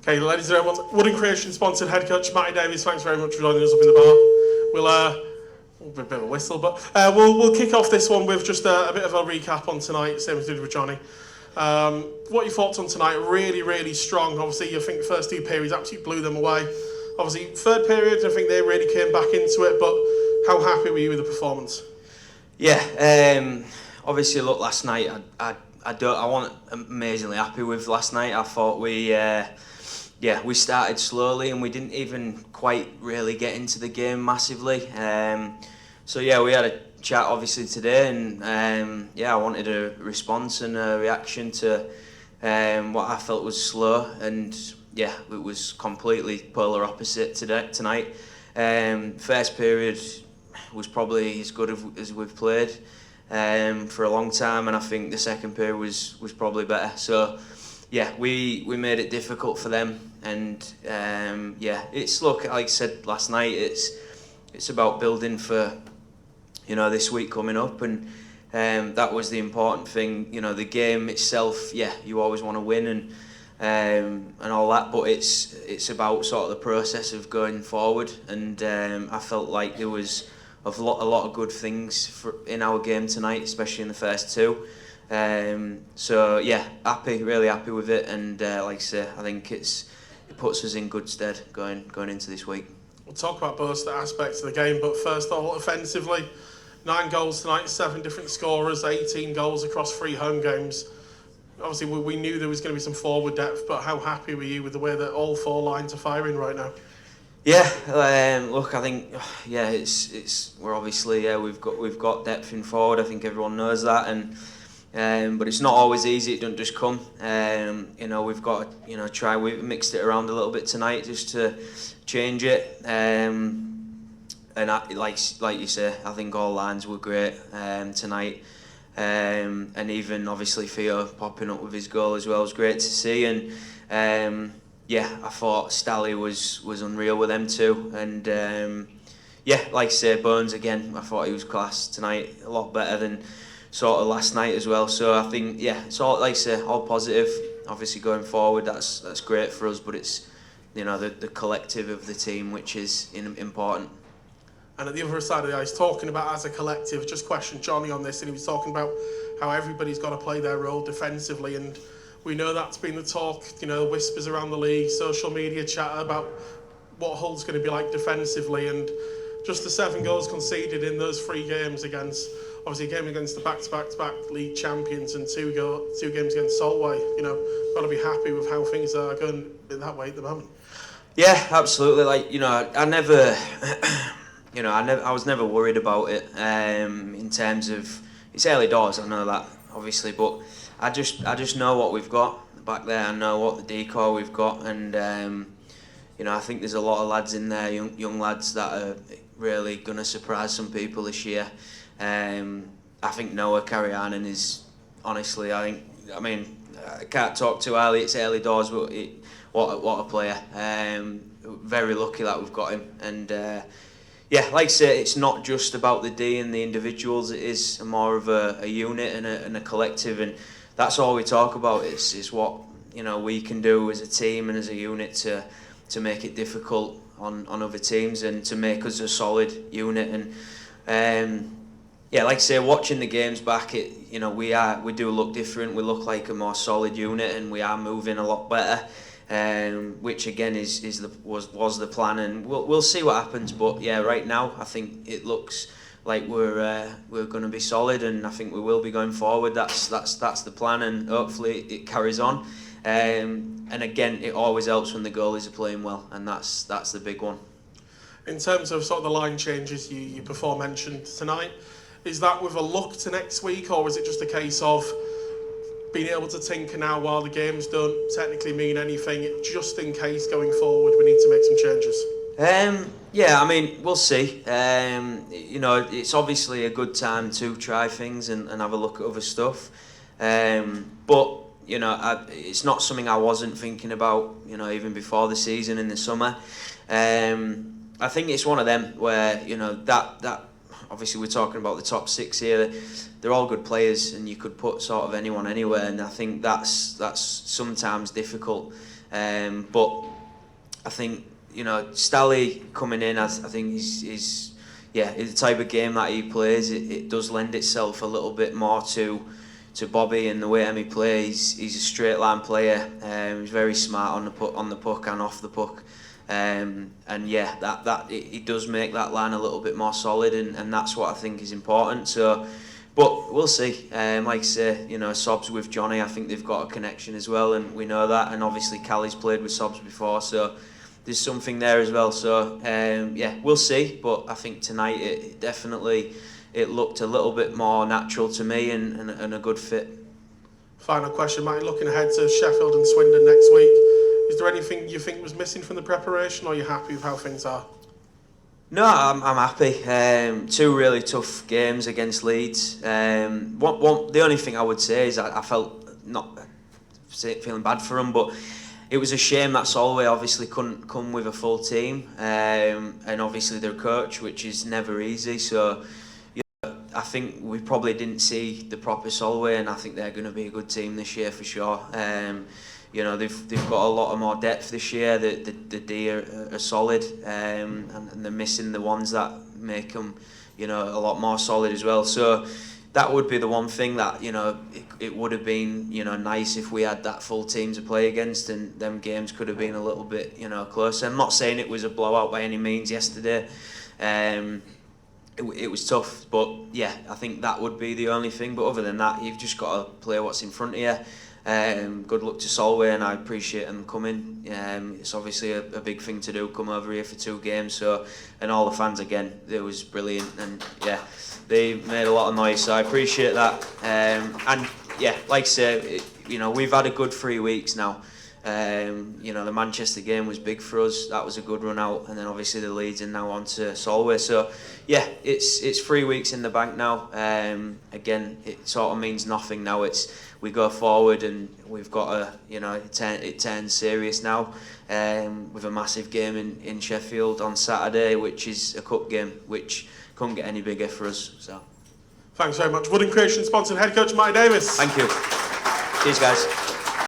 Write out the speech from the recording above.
Okay, ladies and gentlemen, Wooden Creation sponsored head coach Matty Davies. Thanks very much for joining us up in the bar. We'll a bit of a whistle, but we'll kick off this one with just a bit of a recap on tonight, same as we did with Johnny. What your thoughts on tonight? Really, really strong. Obviously, I think the first two periods absolutely blew them away. Obviously, third period, I think they really came back into it. But how happy were you with the performance? Yeah, obviously, look, last night I wasn't amazingly happy with last night. I thought we started slowly and we didn't even quite really get into the game massively. So yeah, we had a chat obviously today, and I wanted a response and a reaction to what I felt was slow, and yeah, it was completely polar opposite tonight. First period was probably as good as we've played for a long time, and I think the second period was probably better. So yeah, we made it difficult for them, and it's, look, like I said last night, it's about building for this week coming up, and that was the important thing. The game itself, you always want to win and all that, but it's about sort of the process of going forward, and I felt like there was a lot of good things in our game tonight, especially in the first two. So yeah, really happy with it, and like I say, I think it puts us in good stead going into this week. We'll talk about both aspects of the game, but first of all, offensively, 9 goals tonight, 7 different scorers, 18 goals across 3 home games. Obviously, we knew there was going to be some forward depth, but how happy were you with the way that all 4 lines are firing right now? Yeah, look, I think we're obviously we've got depth in forward. I think everyone knows that, and but it's not always easy. It don't just come. We've got to try. We've mixed it around a little bit tonight just to change it. Like you say, I think all lines were great tonight. And even obviously Theo popping up with his goal as well was great to see. And I thought Stally was unreal with them too. And like I say, Bones again, I thought he was class tonight, a lot better than sort of last night as well. So I think it's all, like I say, all positive. Obviously going forward, that's great for us, but it's the collective of the team which is important. And at the other side of the ice, talking about as a collective, just questioned Johnny on this, and he was talking about how everybody's got to play their role defensively, and we know that's been the talk, whispers around the league, social media chatter about what Hull's going to be like defensively, and just the 7 goals conceded in those 3 games against, obviously a game against the back-to-back league champions and 2 games against Solway. Got to be happy with how things are going that way at the moment. Yeah, absolutely. I was never worried about it in terms of, it's early doors, I know that obviously, but I just know what we've got back there. I know what the decor we've got, and I think there's a lot of lads in there, young lads that are really going to surprise some people this year. I think Noah Karianen is, honestly, I can't talk too early, it's early doors, but what a player. Very lucky that we've got him, and like I say, it's not just about the D and the individuals, it is more of a unit and a collective, and that's all we talk about. Is what we can do as a team and as a unit to make it difficult on other teams and to make us a solid unit. And like I say, watching the games back, we do look different. We look like a more solid unit, and we are moving a lot better. Which again was the plan, and we'll see what happens. But right now I think it looks like we're going to be solid, and I think we will be going forward. That's the plan, and hopefully it carries on. And again, it always helps when the goalies are playing well, and that's the big one. In terms of sort of the line changes you before mentioned tonight, is that with a look to next week, or is it just a case of being able to tinker now while the games don't technically mean anything, just in case going forward we need to make some changes? We'll see. It's obviously a good time to try things and have a look at other stuff. But it's not something I wasn't thinking about, even before the season in the summer. I think it's one of them where, that obviously we're talking about the top 6 here. They're all good players, and you could put sort of anyone anywhere, and I think that's sometimes difficult. But I think, you know, Stally coming in, I think is the type of game that he plays. It does lend itself a little bit more to Bobby and the way he plays. He's a straight line player. He's very smart on the puck and off the puck. And yeah, that it does make that line a little bit more solid, and that's what I think is important. So, but we'll see. Like I say, you know, Sobs with Johnny, I think they've got a connection as well, and we know that. And obviously, Callie's played with Sobs before, so there's something there as well. So yeah, we'll see. But I think tonight it definitely looked a little bit more natural to me, and a good fit. Final question, Matty. Looking ahead to Sheffield and Swindon next week, is there anything you think was missing from the preparation, or are you happy with how things are? No, I'm happy. 2 really tough games against Leeds. The only thing I would say is I felt not feeling bad for them, but it was a shame that Solway obviously couldn't come with a full team, and obviously their coach, which is never easy. So I think we probably didn't see the proper Solway, and I think they're going to be a good team this year for sure. You know, they've got a lot of more depth this year. The D are solid, and they're missing the ones that make them, you know, a lot more solid as well. So that would be the one thing that, you know, it would have been, you know, nice if we had that full team to play against, and them games could have been a little bit, you know, closer. I'm not saying it was a blowout by any means yesterday. It was tough, but yeah, I think that would be the only thing. But other than that, you've just got to play what's in front of you. Good luck to Solway, and I appreciate them coming. It's obviously a big thing to do, come over here for 2 games. So, and all the fans again, it was brilliant, and yeah, they made a lot of noise. So I appreciate that. And yeah, like I say, you know, we've had a good 3 weeks now. You know, the Manchester game was big for us. That was a good run out, and then obviously the Leeds and now on to Solway. So yeah, it's 3 weeks in the bank now. Again, it sort of means nothing now. We go forward, and we've got a, you know, it turns serious now, with a massive game in Sheffield on Saturday, which is a cup game, which couldn't get any bigger for us. So thanks very much. Wood & Creation sponsored head coach Matty Davies. Thank you. Cheers, guys.